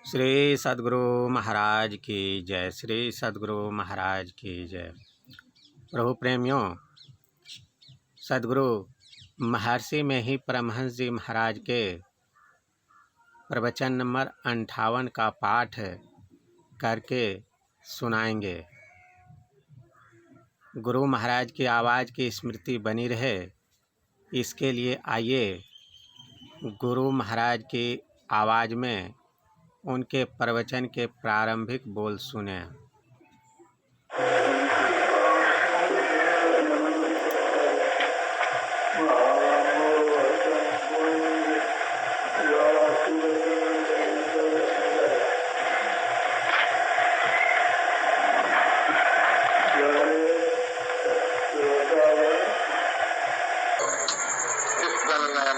श्री सद्गुरु महाराज की जय। श्री सद्गुरु महाराज की जय। प्रभु प्रेमियों, सद्गुरु महर्षि में ही परमहंस जी महाराज के प्रवचन नंबर 58 का पाठ करके सुनाएंगे। गुरु महाराज की आवाज़ की स्मृति बनी रहे, इसके लिए आइए गुरु महाराज की आवाज़ में उनके प्रवचन के प्रारंभिक बोल सुने।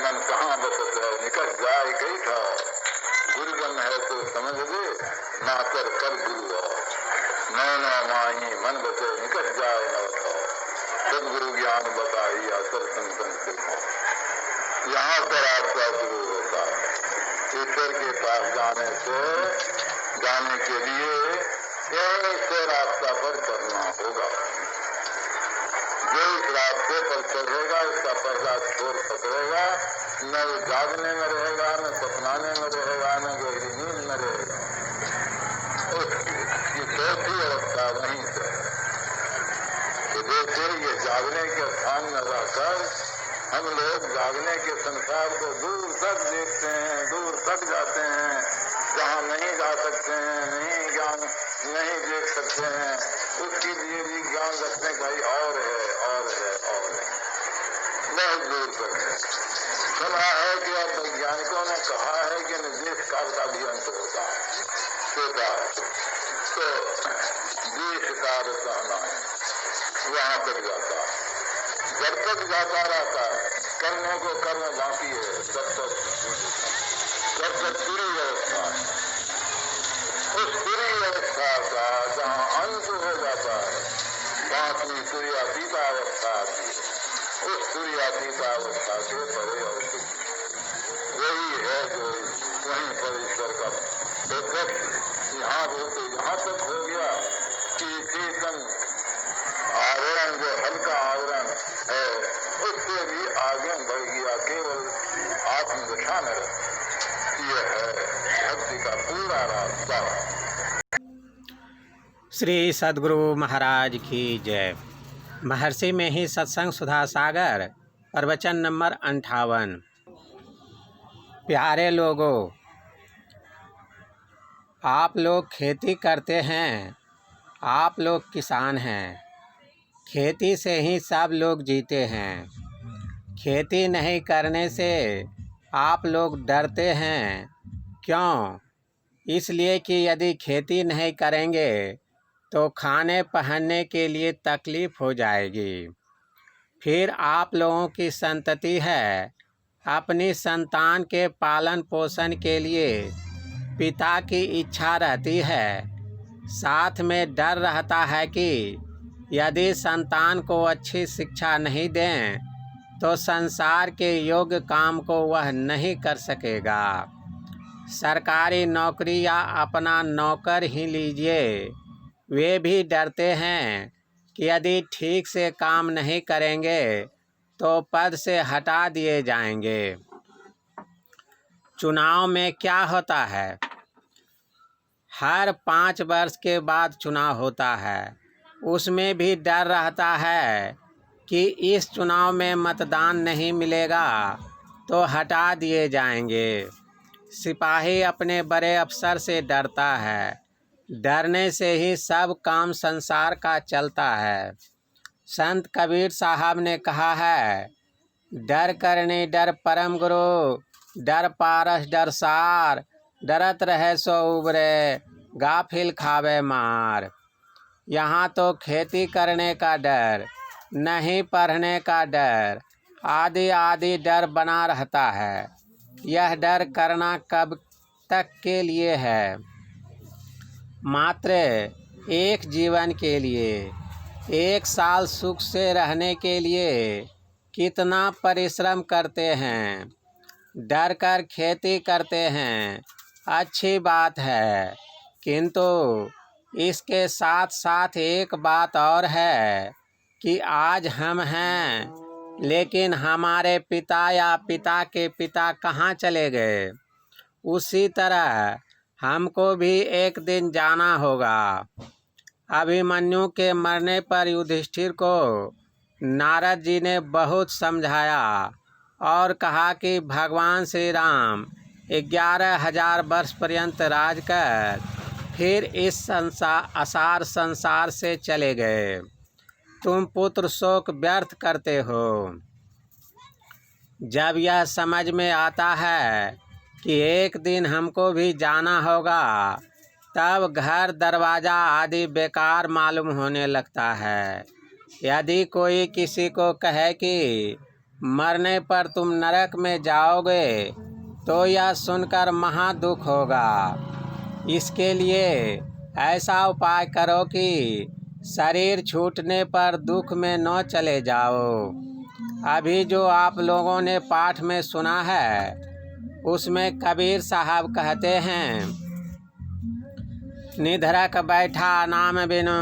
मन कहाँ बसत है, निकट जाए कई था। गुरु बन है तो समझ ले, ना कर गुरु हो। नैना माही मन बसे, निकट जाए न था। सदगुरु ज्ञान बताई असर संतन से। यहाँ से रास्ता शुरू होता है। ईश्वर के पास जाने के लिए ऐसे रास्ता पर चलना होगा। जो इस रास्ते पर चलेगा, इसका पहला छोर पकड़ेगा, न वो जागने में रहेगा, न सपनाने में रहेगा, न गहरी नींद में रहेगा। उसकी चौथी अवस्था वहीं से है। जैसे ये जागने के स्थान में रहकर हम लोग जागने के संसार को दूर तक देखते हैं, दूर तक जाते हैं, जहाँ नहीं जा सकते हैं, नहीं ज्ञान नहीं देख सकते हैं, उसके लिए भी ज्ञान रखने का ही और है। बहुत दूर तक है। सुना है कि अब वैज्ञानिकों ने कहा है कि निर्देश काल का भी अंत होता है, तो देश काल सहना है, वहाँ तक जाता है। जब तक जाता रहता है, करने को कर्म बाकी है, तब तक पूरी व्यवस्था है। उस पूरी व्यवस्था का जहाँ अंत हो जाता है, पांचवी सूर्यातीता अवस्था आती है। उस सूर्यातीता अवस्था के परे और वही है जो वहीं पर ईश्वर का प्रत्यक्ष यहाँ तक हो गया कि चेतन आवरण, जो हल्का आवरण है, उससे भी आगे बढ़ गया, केवल आत्मदशा में रहे। यह है भक्ति का पूरा रास्ता। श्री सद्गुरु महाराज की जय। महर्षि में ही सत्संग सुधा सागर, प्रवचन नंबर 58। प्यारे लोगों, आप लोग खेती करते हैं, आप लोग किसान हैं। खेती से ही सब लोग जीते हैं। खेती नहीं करने से आप लोग डरते हैं। क्यों? इसलिए कि यदि खेती नहीं करेंगे तो खाने पहनने के लिए तकलीफ हो जाएगी। फिर आप लोगों की संतति है, अपनी संतान के पालन पोषण के लिए पिता की इच्छा रहती है। साथ में डर रहता है कि यदि संतान को अच्छी शिक्षा नहीं दें तो संसार के योग्य काम को वह नहीं कर सकेगा। सरकारी नौकरी या अपना नौकर ही लीजिए, वे भी डरते हैं कि यदि ठीक से काम नहीं करेंगे तो पद से हटा दिए जाएंगे। चुनाव में क्या होता है? हर 5 वर्ष के बाद चुनाव होता है। उसमें भी डर रहता है कि इस चुनाव में मतदान नहीं मिलेगा तो हटा दिए जाएंगे। सिपाही अपने बड़े अफसर से डरता है। डरने से ही सब काम संसार का चलता है। संत कबीर साहब ने कहा है, डर करने डर परम गुरु, डर पारस डर सार, डरत रहे सो उबरे, गाफिल खावे मार। यहाँ तो खेती करने का डर, नहीं पढ़ने का डर, आदि डर बना रहता है। यह डर करना कब तक के लिए है? मात्र एक जीवन के लिए। 1 साल सुख से रहने के लिए कितना परिश्रम करते हैं, डर कर खेती करते हैं, अच्छी बात है, किंतु इसके साथ साथ एक बात और है कि आज हम हैं, लेकिन हमारे पिता या पिता के पिता कहाँ चले गए। उसी तरह हमको भी एक दिन जाना होगा। अभिमन्यु के मरने पर युधिष्ठिर को नारद जी ने बहुत समझाया और कहा कि भगवान श्री राम 11,000 वर्ष पर्यंत राज कर फिर इस असार संसार से चले गए। तुम पुत्र शोक व्यर्थ करते हो। जब यह समझ में आता है कि एक दिन हमको भी जाना होगा, तब घर दरवाज़ा आदि बेकार मालूम होने लगता है। यदि कोई किसी को कहे कि मरने पर तुम नरक में जाओगे, तो यह सुनकर महा दुख होगा। इसके लिए ऐसा उपाय करो कि शरीर छूटने पर दुख में न चले जाओ। अभी जो आप लोगों ने पाठ में सुना है, उसमें कबीर साहब कहते हैं, निधरक बैठा नाम बिनु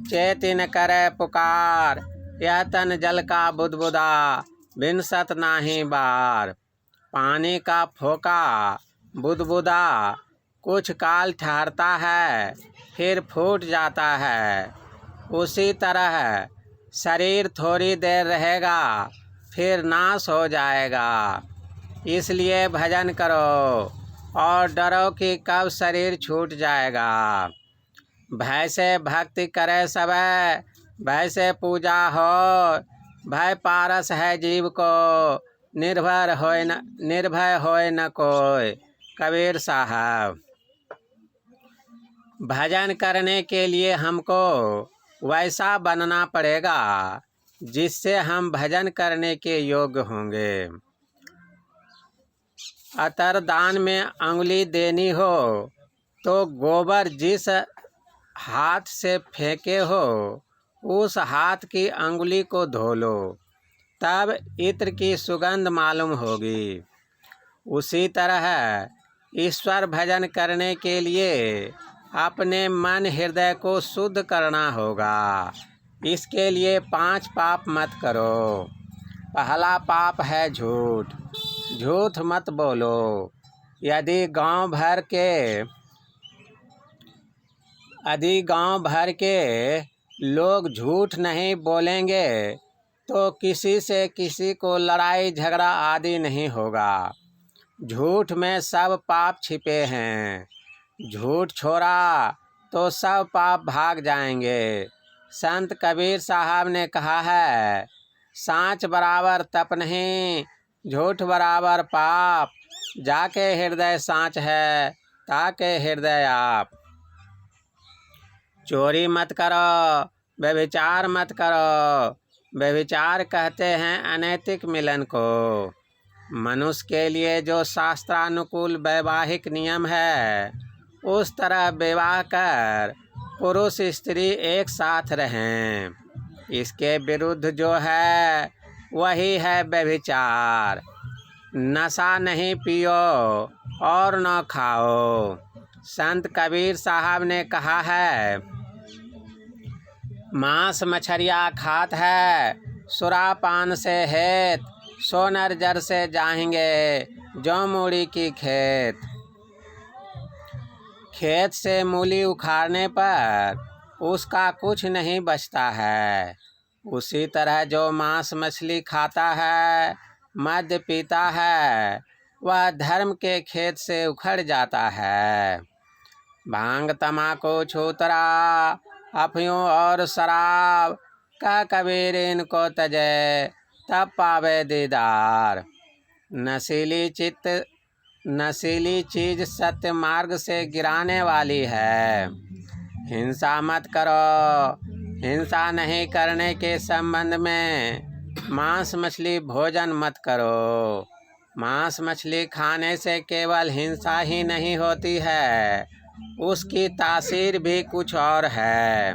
चेतिन करे पुकार, यह तन जल का बुदबुदा बिन सत नाही बार। पानी का फोका बुदबुदा कुछ काल ठहरता है, फिर फूट जाता है। उसी तरह शरीर थोड़ी देर रहेगा, फिर नाश हो जाएगा। इसलिए भजन करो और डरो कि कब शरीर छूट जाएगा। भय से भक्ति करे सबे, भय से पूजा हो, भय पारस है जीव को, निर्भय होए न कोई। कबीर साहब। भजन करने के लिए हमको वैसा बनना पड़ेगा जिससे हम भजन करने के योग्य होंगे। अतरदान में अंगुली देनी हो तो गोबर जिस हाथ से फेंके हो, उस हाथ की अंगुली को धो लो, तब इत्र की सुगंध मालूम होगी। उसी तरह ईश्वर भजन करने के लिए अपने मन हृदय को शुद्ध करना होगा। इसके लिए 5 पाप मत करो। पहला पाप है झूठ। झूठ मत बोलो। यदि गांव भर के लोग झूठ नहीं बोलेंगे, तो किसी से किसी को लड़ाई झगड़ा आदि नहीं होगा। झूठ में सब पाप छिपे हैं। झूठ छोड़ा तो सब पाप भाग जाएंगे। संत कबीर साहब ने कहा है, सांच बराबर तप नहीं, झूठ बराबर पाप, जाके हृदय सांच है, ताके हृदय आप। चोरी मत करो, व्यभिचार मत करो। व्यभिचार कहते हैं अनैतिक मिलन को। मनुष्य के लिए जो शास्त्रानुकूल वैवाहिक नियम है, उस तरह विवाह कर पुरुष स्त्री एक साथ रहें। इसके विरुद्ध जो है वही है व्यभिचार। नशा नहीं पियो और न खाओ। संत कबीर साहब ने कहा है, मांस मछरिया खात है, सुरापान से हेत, सोनर जर से जाएंगे, जो मूली की खेत। खेत से मूली उखाड़ने पर उसका कुछ नहीं बचता है। उसी तरह जो मांस मछली खाता है, मद्य पीता है, वह धर्म के खेत से उखड़ जाता है। भांग तमाकू छूतरा अफयूं और शराब का कबीर इनको तजे, तब पावे दीदार। नशीली चीज सत्य मार्ग से गिराने वाली है। हिंसा मत करो। हिंसा नहीं करने के संबंध में मांस मछली भोजन मत करो। मांस मछली खाने से केवल हिंसा ही नहीं होती है, उसकी तासीर भी कुछ और है।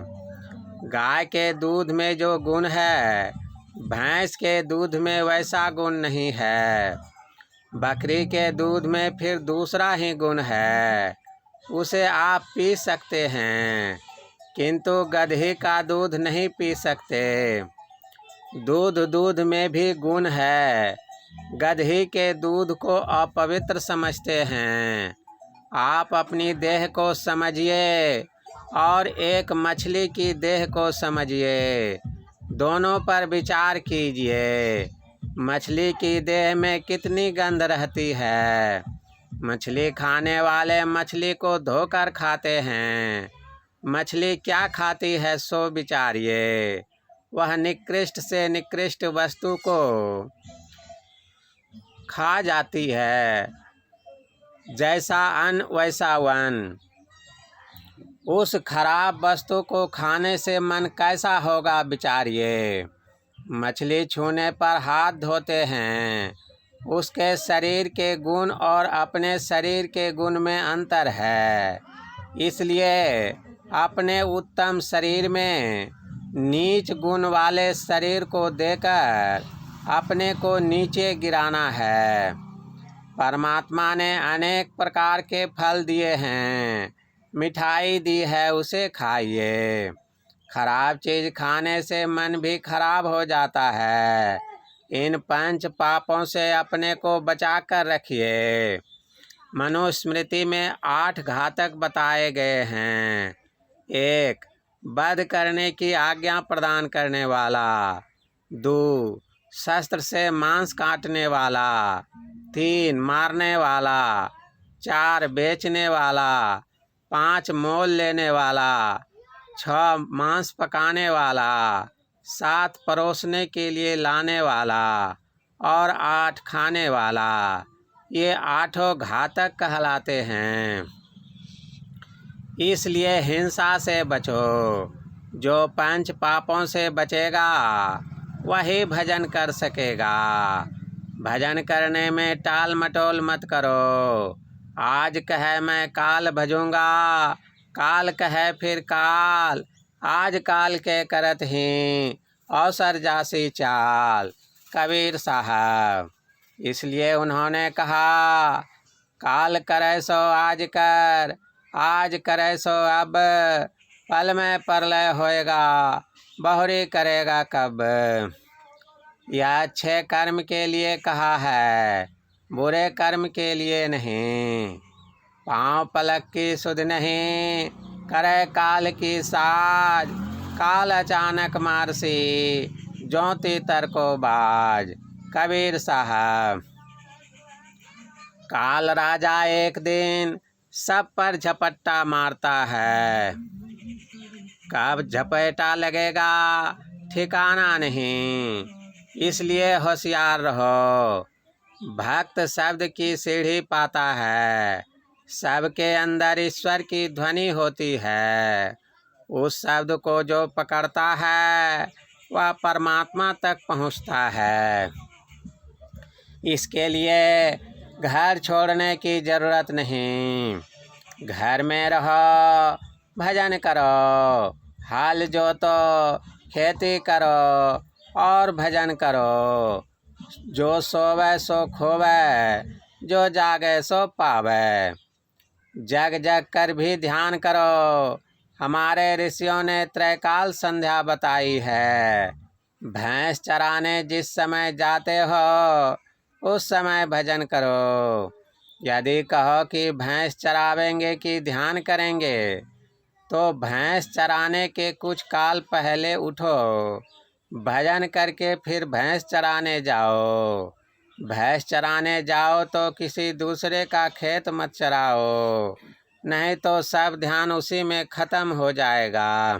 गाय के दूध में जो गुण है, भैंस के दूध में वैसा गुण नहीं है। बकरी के दूध में फिर दूसरा ही गुण है, उसे आप पी सकते हैं, किंतु गधे का दूध नहीं पी सकते। दूध में भी गुण है, गधे के दूध को अपवित्र समझते हैं। आप अपनी देह को समझिए और एक मछली की देह को समझिए, दोनों पर विचार कीजिए। मछली की देह में कितनी गंध रहती है। मछली खाने वाले मछली को धोकर खाते हैं। मछली क्या खाती है सो विचारिए। वह निकृष्ट से निकृष्ट वस्तु को खा जाती है, जैसा अन्न वैसा वन। उस खराब वस्तु को खाने से मन कैसा होगा विचारिए। मछली छूने पर हाथ धोते हैं। उसके शरीर के गुण और अपने शरीर के गुण में अंतर है, इसलिए अपने उत्तम शरीर में नीच गुण वाले शरीर को देकर अपने को नीचे गिराना है। परमात्मा ने अनेक प्रकार के फल दिए हैं, मिठाई दी है, उसे खाइए। खराब चीज़ खाने से मन भी खराब हो जाता है। इन 5 पापों से अपने को बचा कर रखिए। मनुस्मृति में 8 घातक बताए गए हैं। 1. वध करने की आज्ञा प्रदान करने वाला। 2. शस्त्र से मांस काटने वाला। 3. मारने वाला। 4. बेचने वाला। 5. मोल लेने वाला। 6. मांस पकाने वाला। 7. परोसने के लिए लाने वाला। और 8. खाने वाला। ये 8 घातक कहलाते हैं। इसलिए हिंसा से बचो। जो 5 पापों से बचेगा वही भजन कर सकेगा। भजन करने में टाल मटोल मत करो। आज कहे मैं काल भजूंगा, काल कहे फिर काल, आज काल के करत ही अवसर जासी चाल। कबीर साहब। इसलिए उन्होंने कहा, काल करे सो आज कर, आज करे सो अब, पल में प्रलय होएगा, बहुरी करेगा कब। यह अच्छे कर्म के लिए कहा है, बुरे कर्म के लिए नहीं। पाँव पलक की सुध नहीं, करे काल की साज, काल अचानक मारसी, ज्योति तर को बाज। कबीर साहब। काल राजा एक दिन सब पर झपट्टा मारता है, कब झपेटा लगेगा ठिकाना नहीं, इसलिए होशियार रहो। भक्त शब्द की सीढ़ी पाता है, सबके अंदर ईश्वर की ध्वनि होती है। उस शब्द को जो पकड़ता है वह परमात्मा तक पहुंचता है। इसके लिए घर छोड़ने की ज़रूरत नहीं। घर में रहो, भजन करो, हल जोतो, खेती करो और भजन करो। जो सोवे सो खोवे, जो जागे सो पावे। जग जग कर भी ध्यान करो। हमारे ऋषियों ने त्रैकाल संध्या बताई है। भैंस चराने जिस समय जाते हो उस समय भजन करो। यदि कहो कि भैंस चरावेंगे कि ध्यान करेंगे, तो भैंस चराने के कुछ काल पहले उठो, भजन करके फिर भैंस चराने जाओ। भैंस चराने जाओ तो किसी दूसरे का खेत मत चराओ, नहीं तो सब ध्यान उसी में ख़त्म हो जाएगा।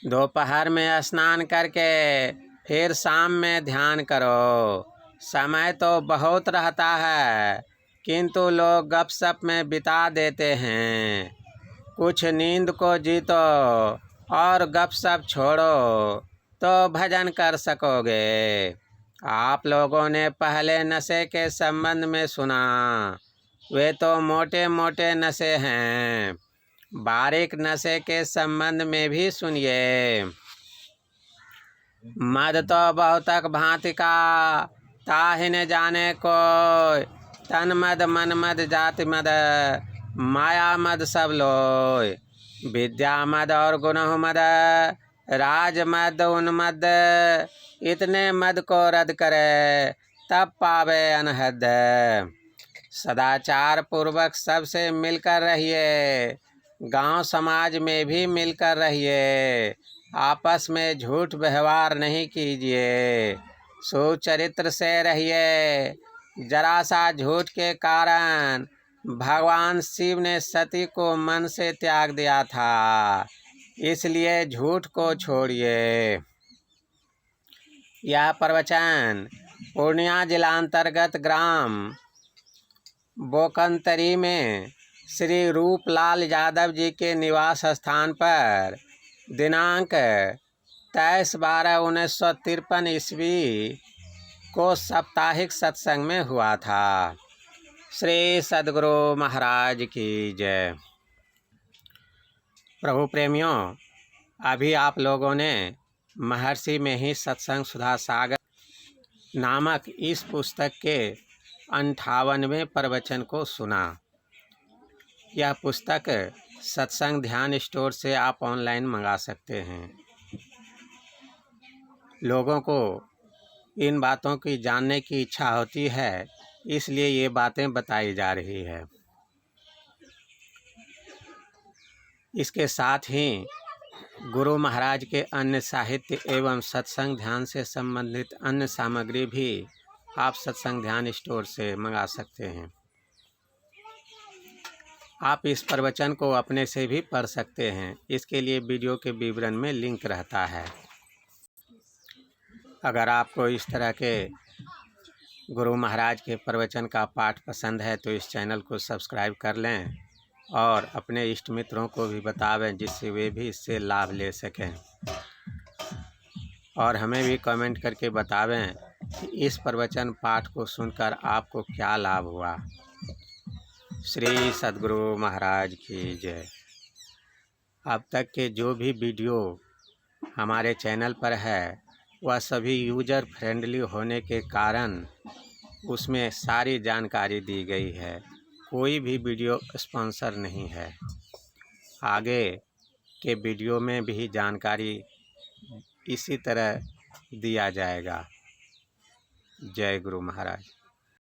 दोपहर में स्नान करके फिर शाम में ध्यान करो। समय तो बहुत रहता है, किंतु लोग गपशप में बिता देते हैं। कुछ नींद को जीतो और गपशप छोड़ो तो भजन कर सकोगे। आप लोगों ने पहले नशे के संबंध में सुना, वे तो मोटे मोटे नशे हैं। बारीक नशे के संबंध में भी सुनिए। मद तो बहुतक भांति का, ताहि न जाने कोय, तन मद मन मद जाति मद, माया मद सब लोय। विद्या मद और गुण मद, राज मद उन्मद, इतने मद को रद्द करे, तब पावे अनहद। सदाचार पूर्वक सबसे मिलकर रहिए, गांव समाज में भी मिलकर रहिए। आपस में झूठ व्यवहार नहीं कीजिए, सुचरित्र से रहिए। जरा सा झूठ के कारण भगवान शिव ने सती को मन से त्याग दिया था, इसलिए झूठ को छोड़िए। यह प्रवचन पूर्णिया जिला अंतर्गत ग्राम बोकंतरी में श्री रूपलाल यादव जी के निवास स्थान पर दिनांक 23/12/1953 ईस्वी को साप्ताहिक सत्संग में हुआ था। श्री सद्गुरु महाराज की जय। प्रभु प्रेमियों, अभी आप लोगों ने महर्षि में ही सत्संग सुधा सागर नामक इस पुस्तक के 58वें प्रवचन को सुना। यह पुस्तक सत्संग ध्यान स्टोर से आप ऑनलाइन मंगा सकते हैं। लोगों को इन बातों की जानने की इच्छा होती है, इसलिए ये बातें बताई जा रही है। इसके साथ ही गुरु महाराज के अन्य साहित्य एवं सत्संग ध्यान से संबंधित अन्य सामग्री भी आप सत्संग ध्यान स्टोर से मंगा सकते हैं। आप इस प्रवचन को अपने से भी पढ़ सकते हैं। इसके लिए वीडियो के विवरण में लिंक रहता है। अगर आपको इस तरह के गुरु महाराज के प्रवचन का पाठ पसंद है तो इस चैनल को सब्सक्राइब कर लें और अपने इष्ट मित्रों को भी बतावें, जिससे वे भी इससे लाभ ले सकें। और हमें भी कमेंट करके बतावें कि इस प्रवचन पाठ को सुनकर आपको क्या लाभ हुआ। श्री सद्गुरु महाराज की जय। अब तक के जो भी वीडियो हमारे चैनल पर है वह सभी यूजर फ्रेंडली होने के कारण उसमें सारी जानकारी दी गई है। कोई भी वीडियो स्पॉन्सर नहीं है। आगे के वीडियो में भी जानकारी इसी तरह दिया जाएगा। जय गुरु महाराज।